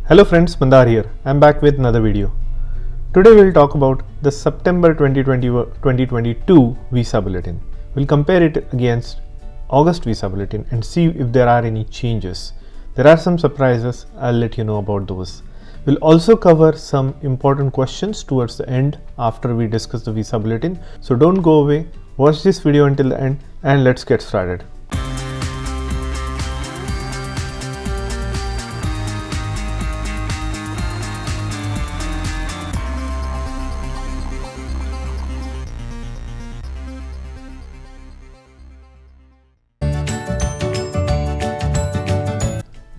Hello friends, Mandar here. I'm back with another video. Today we'll talk about the September 2022 Visa Bulletin. We'll compare it against August Visa Bulletin and see if there are any changes. There are some surprises, I'll let you know about those. We'll also cover some important questions towards the end after we discuss the Visa Bulletin. So don't go away, watch this video until the end and let's get started.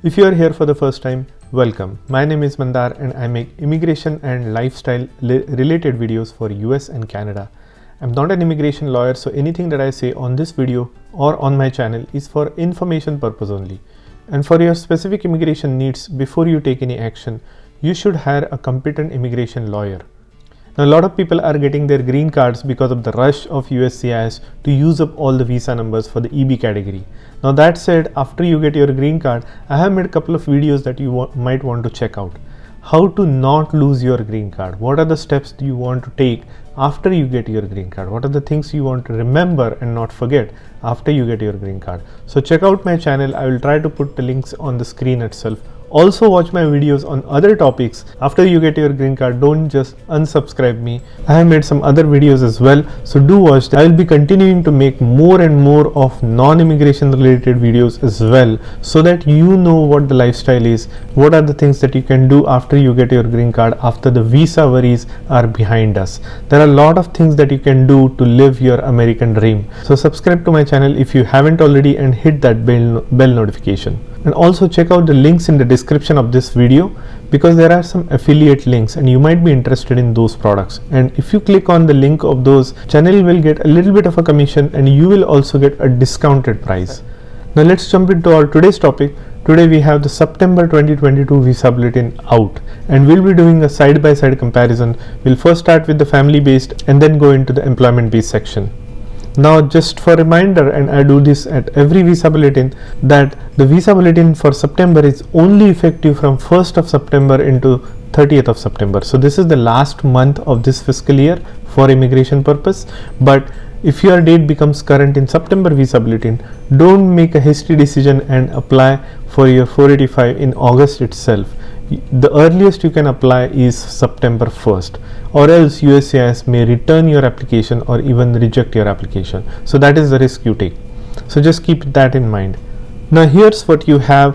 If you are here for the first time, welcome. My name is Mandar and I make immigration and lifestyle related videos for US and Canada. I'm not an immigration lawyer, so anything that I say on this video or on my channel is for information purpose only. And for your specific immigration needs, before you take any action, you should hire a competent immigration lawyer. Now, a lot of people are getting their green cards because of the rush of USCIS to use up all the visa numbers for the EB category. Now that said, after you get your green card, I have made a couple of videos that you might want to check out. How to not lose your green card. What are the steps do you want to take after you get your green card? What are the things you want to remember and not forget after you get your green card? So check out my channel. I will try to put the links on the screen itself. Also watch my videos on other topics. After you get your green card, don't just unsubscribe me. I have made some other videos as well, so do watch them. I will be continuing to make more and more of non-immigration related videos as well, so that you know what the lifestyle is, what are the things that you can do after you get your green card, after the visa worries are behind us. There are a lot of things that you can do to live your American dream. So subscribe to my channel if you haven't already and hit that bell notification. And also check out the links in the description of this video, because there are some affiliate links and you might be interested in those products. And if you click on the link of those, channel will get a little bit of a commission and you will also get a discounted price. Now let's jump into our today's topic. Today we have the September 2022 Visa Bulletin out and we'll be doing a side-by-side comparison. We'll first start with the family-based and then go into the employment-based section. Now just for reminder, and I do this at every Visa Bulletin, that the Visa Bulletin for September is only effective from 1st of September into 30th of September. So this is the last month of this fiscal year for immigration purpose. But if your date becomes current in September Visa Bulletin, don't make a hasty decision and apply for your 485 in August itself. The earliest you can apply is September 1st, or else USCIS may return your application or even reject your application. So that is the risk you take. So just keep that in mind. Now here's what you have.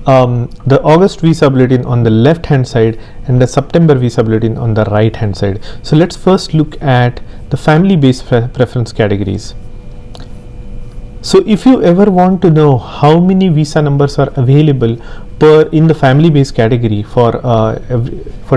The August Visa Bulletin on the left hand side and the September Visa Bulletin on the right hand side. So let's first look at the family based preference categories. So if you ever want to know how many visa numbers are available in the family based category for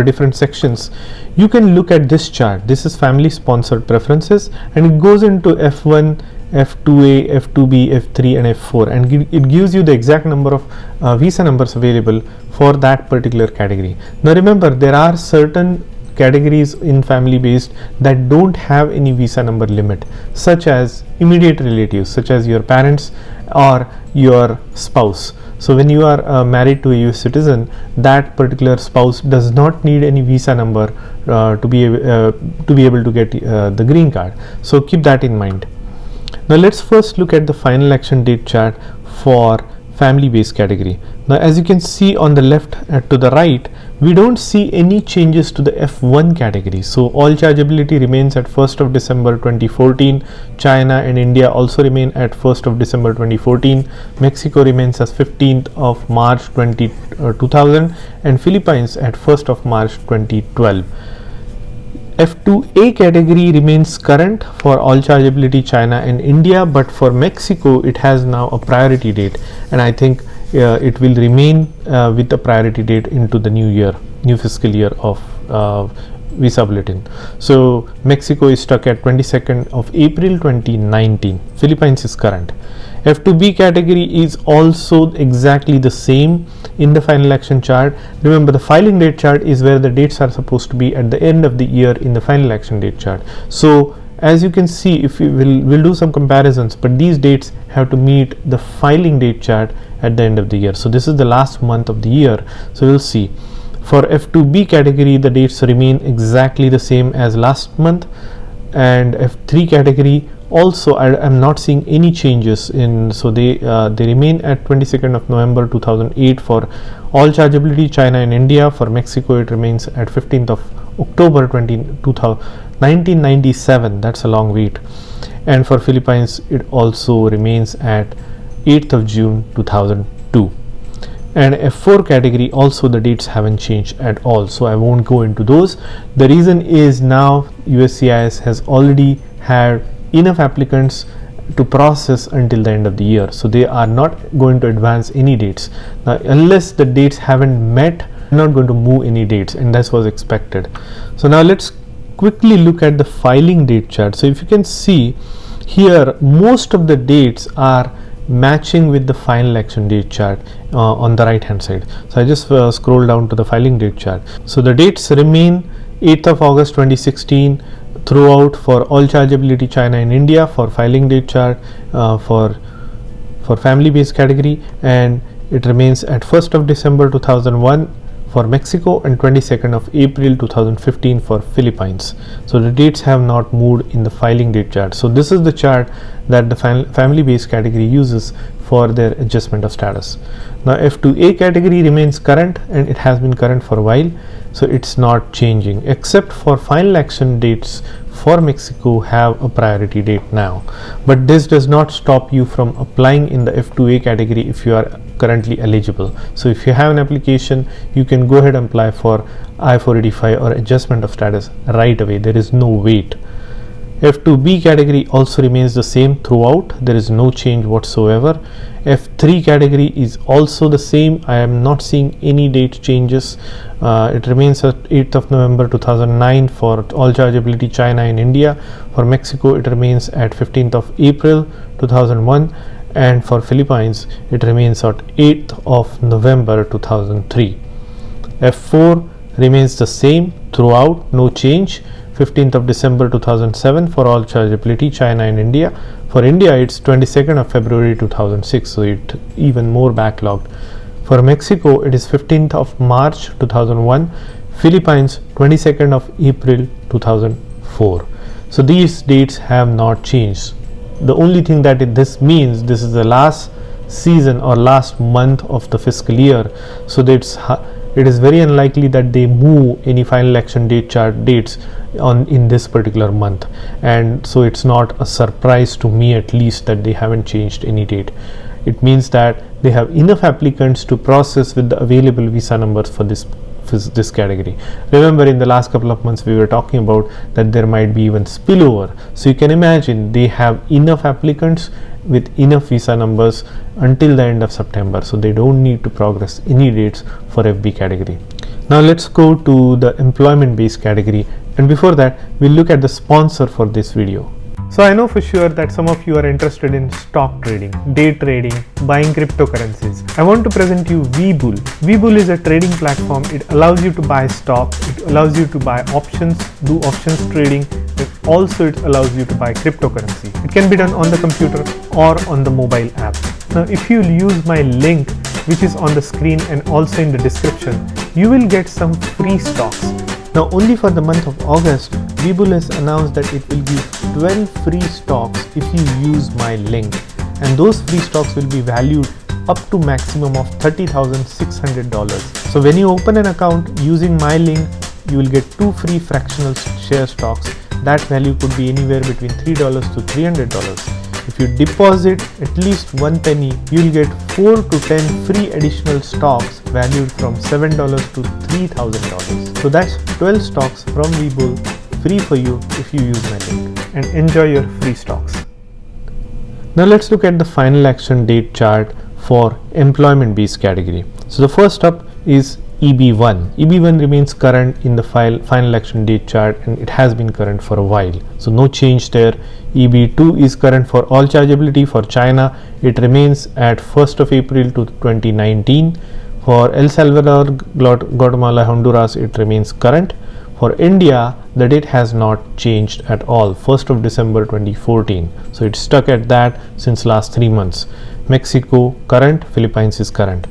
different sections, you can look at this chart. This is family sponsored preferences and it goes into F1, F2A, F2B, F3 and F4, and it gives you the exact number of visa numbers available for that particular category. Now remember, there are certain categories in family based that don't have any visa number limit, such as immediate relatives, such as your parents or your spouse. So when you are married to a US citizen, that particular spouse does not need any visa number to be able to get the green card. So keep that in mind. Now let's first look at the final action date chart for family based category. Now as you can see on the left to the right, we don't see any changes to the F1 category. So all chargeability remains at 1st of December 2014. China and India also remain at 1st of December 2014. Mexico remains as 15th of March 2000 and Philippines at 1st of March 2012. F2A category remains current for all chargeability China and India, but for Mexico it has now a priority date, and I think it will remain with a priority date into the new fiscal year of Visa Bulletin. So Mexico is stuck at 22nd of April 2019. Philippines is current. F2B category is also exactly the same in the final action chart. Remember, the filing date chart is where the dates are supposed to be at the end of the year in the final action date chart. So as you can see, if we'll do some comparisons, but these dates have to meet the filing date chart at the end of the year. So this is the last month of the year. So we'll see. For F2B category, the dates remain exactly the same as last month, and F3 category also I am not seeing any changes in, so they remain at 22nd of November 2008 for all chargeability China and India. For Mexico, it remains at 15th of October 1997. That's a long wait. And for Philippines, it also remains at 8th of June 2002. And F4 category also the dates haven't changed at all, so I won't go into those. The reason is now USCIS has already had enough applicants to process until the end of the year, so they are not going to advance any dates. Now, unless the dates haven't met, they're not going to move any dates, and that was expected. So now let's quickly look at the filing date chart. So if you can see here, most of the dates are matching with the final action date chart on the right hand side. So I just scroll down to the filing date chart. So the dates remain 8th of August 2016 throughout for all chargeability China and India for filing date chart, for family based category, and it remains at 1st of December 2001 for Mexico and 22nd of April 2015 for Philippines. So the dates have not moved in the filing date chart. So this is the chart that the family based category uses for their adjustment of status. Now F2A category remains current, and it has been current for a while, so it's not changing, except for final action dates for Mexico have a priority date now. But this does not stop you from applying in the F2A category if you are currently eligible. So if you have an application, you can go ahead and apply for I-485 or adjustment of status right away. There is no wait. F2B category also remains the same throughout. There is no change whatsoever. F3 category is also the same. I am not seeing any date changes. It remains at 8th of November 2009 for all chargeability China and India. For Mexico, it remains at 15th of April 2001, and for Philippines, it remains at 8th of November 2003. F4 remains the same throughout, no change. 15th of December 2007 for all chargeability China and India. For India, it's 22nd of February 2006, so it even more backlogged. For Mexico, it is 15th of March 2001. Philippines, 22nd of April 2004. So these dates have not changed. The only thing that this means, this is the last season or last month of the fiscal year, so that it is very unlikely that they move any final action date chart dates in this particular month, and so it's not a surprise to me, at least, that they haven't changed any date. It means that they have enough applicants to process with the available visa numbers for this category. Remember, in the last couple of months we were talking about that there might be even spillover, so you can imagine they have enough applicants with enough visa numbers until the end of September, so they don't need to progress any dates for FB category. Now let's go to the employment based category, and before that we'll look at the sponsor for this video. So I know for sure that some of you are interested in stock trading, day trading, buying cryptocurrencies. I want to present you VBull. VBull is a trading platform. It allows you to buy stocks, it allows you to buy options, do options trading, and also it allows you to buy cryptocurrency. It can be done on the computer or on the mobile app. Now if you use my link, which is on the screen and also in the description, you will get some free stocks. Now only for the month of August, VBull has announced that it will give 12 free stocks if you use my link, and those free stocks will be valued up to maximum of $30,600. So when you open an account using my link, you will get 2 free fractional share stocks. That value could be anywhere between $3 to $300. If you deposit at least 1 penny, you will get 4 to 10 free additional stocks valued from $7 to $3,000. So that's 12 stocks from VBull free for you if you use my link, and enjoy your free stocks. Now let's look at the final action date chart for employment based category. So the first up is EB1. EB1 remains current in the final action date chart, and it has been current for a while, so no change there. EB2 is current for all chargeability. For China, it remains at 1st of April to 2019. For El Salvador, Guatemala, Honduras, it remains current. For India, the date has not changed at all, 1st of December 2014, so it's stuck at that since last 3 months. Mexico current, Philippines is current.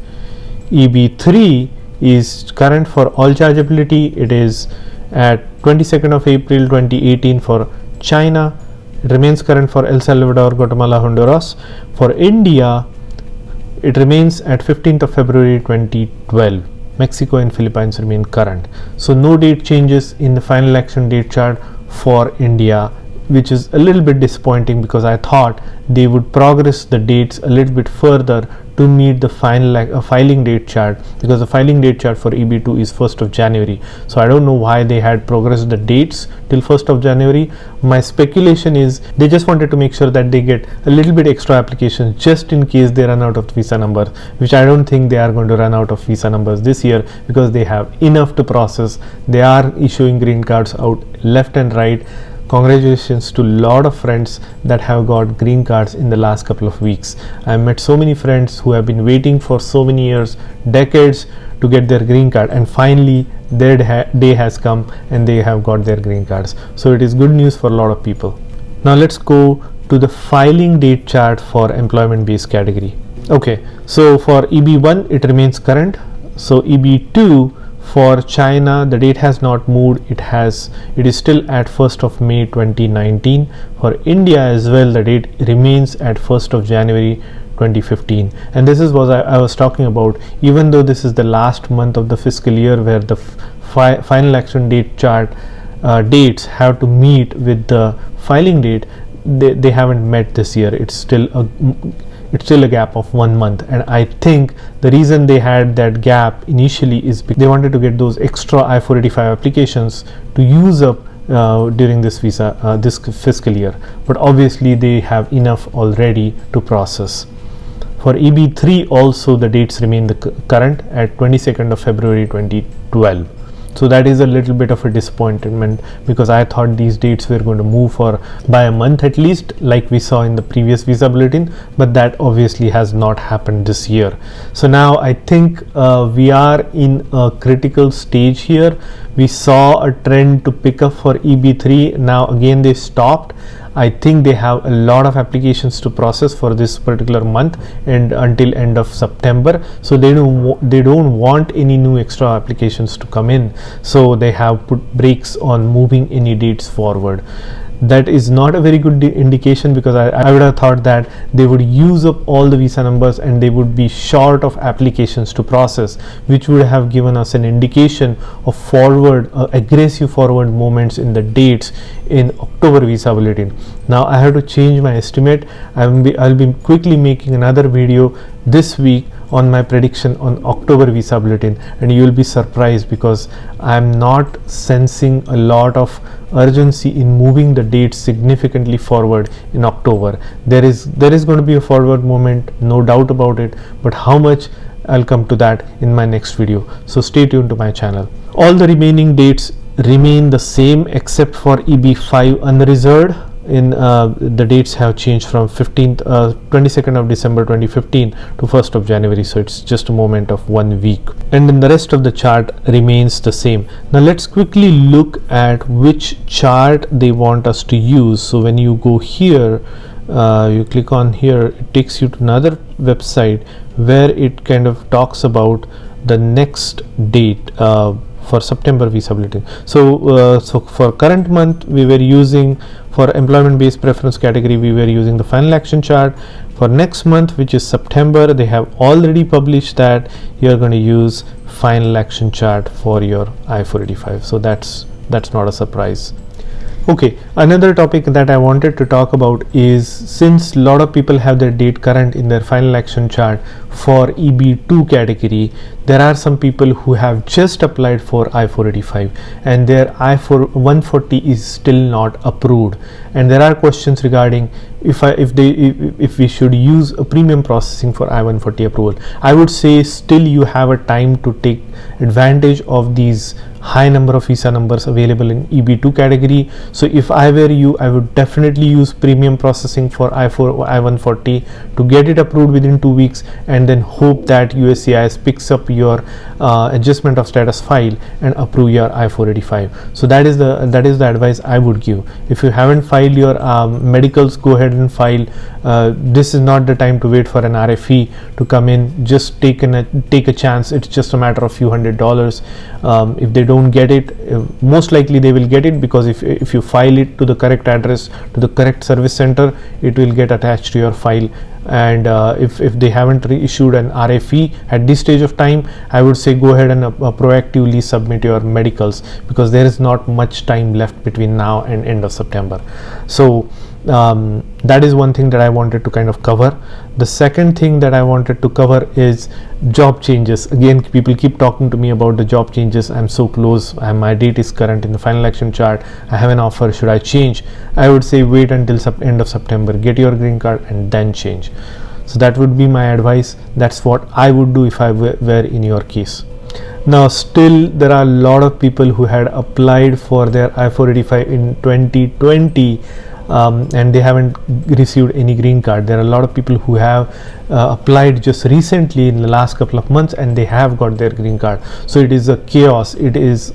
EB3 is current for all chargeability. It is at 22nd of April 2018 for China. It remains current for El Salvador, Guatemala, Honduras. For India, it remains at 15th of February 2012. Mexico and Philippines remain current. So no date changes in the final action date chart for India, which is a little bit disappointing because I thought they would progress the dates a little bit further to meet the final filing date chart, because the filing date chart for EB2 is 1st of January. So I don't know why they had progressed the dates till 1st of January. My speculation is they just wanted to make sure that they get a little bit extra applications just in case they run out of visa numbers, which I don't think they are going to run out of visa numbers this year, because they have enough to process. They are issuing green cards out left and right. Congratulations to a lot of friends that have got green cards in the last couple of weeks. I met so many friends who have been waiting for so many years, decades, to get their green card, and finally their day has come and they have got their green cards. So it is good news for a lot of people. Now let's go to the filing date chart for employment based category. Okay, so for EB1 it remains current. So EB2 for China, the date has not moved. It is still at 1st of May 2019. For India as well, the date remains at 1st of January 2015. And this is what I was talking about. Even though this is the last month of the fiscal year where the final action date chart dates have to meet with the filing date, they haven't met this year. It's still a gap of 1 month, and I think the reason they had that gap initially is because they wanted to get those extra I-485 applications to use up during this this fiscal year, but obviously they have enough already to process. For EB3 also the dates remain current at 22nd of February 2012. So that is a little bit of a disappointment, because I thought these dates were going to move by a month at least, like we saw in the previous visa bulletin, but that obviously has not happened this year. So now I think we are in a critical stage here. We saw a trend to pick up for EB3. Now again they stopped. I think they have a lot of applications to process for this particular month and until end of September. So they don't want any new extra applications to come in. So they have put brakes on moving any dates forward. That is not a very good indication, because I would have thought that they would use up all the visa numbers and they would be short of applications to process, which would have given us an indication of aggressive forward movements in the dates in October visa bulletin. Now I have to change my estimate. I'll be quickly making another video this week on my prediction on October visa bulletin, and you will be surprised because I'm not sensing a lot of urgency in moving the dates significantly forward in October. There is going to be a forward movement, no doubt about it, but how much, I'll come to that in my next video. So stay tuned to my channel. All the remaining dates remain the same except for EB5 unreserved. The dates have changed from 22nd of December 2015 to 1st of January, so it's just a moment of 1 week, and then the rest of the chart remains the same. Now let's quickly look at which chart they want us to use. So when you go here, you click on here, it takes you to another website where it kind of talks about the next date for September visa bulletin. So for current month we were using, for employment based preference category, we were using the final action chart. For next month, which is September, they have already published that you are going to use final action chart for your I-485. So that's not a surprise. Okay, another topic that I wanted to talk about is, since a lot of people have their date current in their final action chart for EB2 category, there are some people who have just applied for I-485 and their I-140 is still not approved, and there are questions regarding if we should use a premium processing for I-140 approval. I would say still you have a time to take advantage of these high number of visa numbers available in EB2 category. So if I were you, I would definitely use premium processing for I-140 to get it approved within 2 weeks, and then hope that USCIS picks up your adjustment of status file and approve your I-485. So that is the advice I would give. If you haven't filed your medicals, go ahead and file. This is not the time to wait for an RFE to come in. Just take a chance. It's just a matter of few few $100s. If they don't get it, most likely they will get it, because if you file it to the correct address, to the correct service center, it will get attached to your file. And if they haven't reissued an RFE at this stage of time, I would say go ahead and proactively submit your medicals, because there is not much time left between now and end of September. So that is one thing that I wanted to kind of cover. The second thing that I wanted to cover is job changes. Again, people keep talking to me about the job changes. I'm so close, and my date is current in the final action chart. I have an offer. Should I change? I would say wait until end of September, get your green card, and then change. So that would be my advice. That's what I would do if I were in your case. Now, still there are a lot of people who had applied for their I-485 in 2020 and they haven't received any green card. There are a lot of people who have applied just recently in the last couple of months, and they have got their green card. So it is a chaos. It is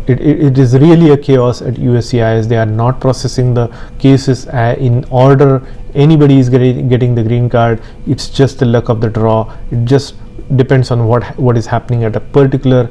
really a chaos at USCIS. They are not processing the cases in order. Anybody is getting the green card. It's just the luck of the draw. It just depends on what is happening at a particular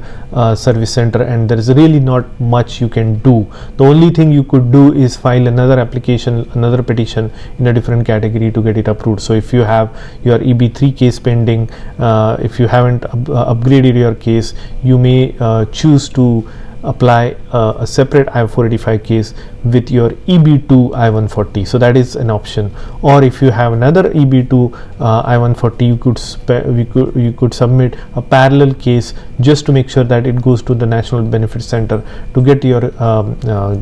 service center, and there is really not much you can do. The only thing you could do is file another application, another petition in a different category to get it approved. So if you have your EB3 case pending, if you haven't upgraded your case, you may choose to apply a separate I-485 case with your EB2 I-140. So that is an option. Or if you have another EB2 I-140, you could submit a parallel case just to make sure that it goes to the National Benefit Center to get your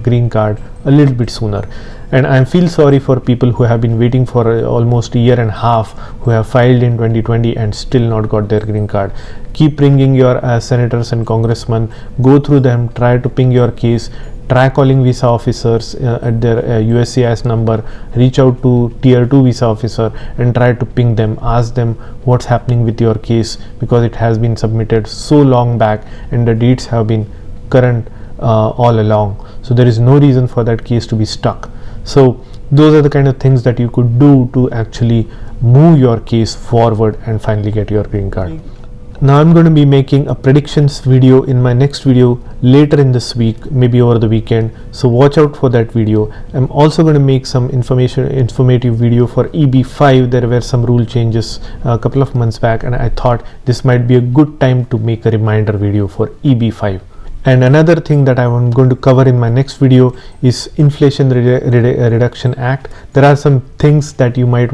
green card a little bit sooner. And I feel sorry for people who have been waiting for almost a year and a half, who have filed in 2020 and still not got their green card. Keep ringing your senators and congressmen, go through them, try to ping your case, try calling visa officers at their USCIS number, reach out to tier 2 visa officer and try to ping them, ask them what's happening with your case, because it has been submitted so long back and the dates have been current all along. So there is no reason for that case to be stuck. So those are the kind of things that you could do to actually move your case forward and finally get your green card. Now I'm going to be making a predictions video in my next video later in this week, maybe over the weekend, so watch out for that video. I'm also going to make some informative video for EB5. There were some rule changes a couple of months back, and I thought this might be a good time to make a reminder video for EB5. And another thing that I'm going to cover in my next video is Inflation Reduction Act. There are some things that you might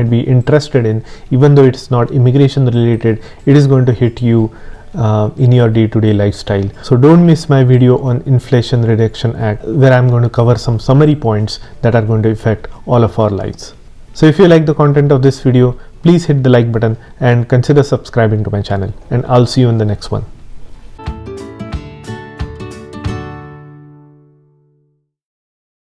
be interested in, even though it's not immigration related. It is going to hit you in your day-to-day lifestyle. So don't miss my video on Inflation Reduction Act, where I'm going to cover some summary points that are going to affect all of our lives. So if you like the content of this video, please hit the like button and consider subscribing to my channel, and I'll see you in the next one.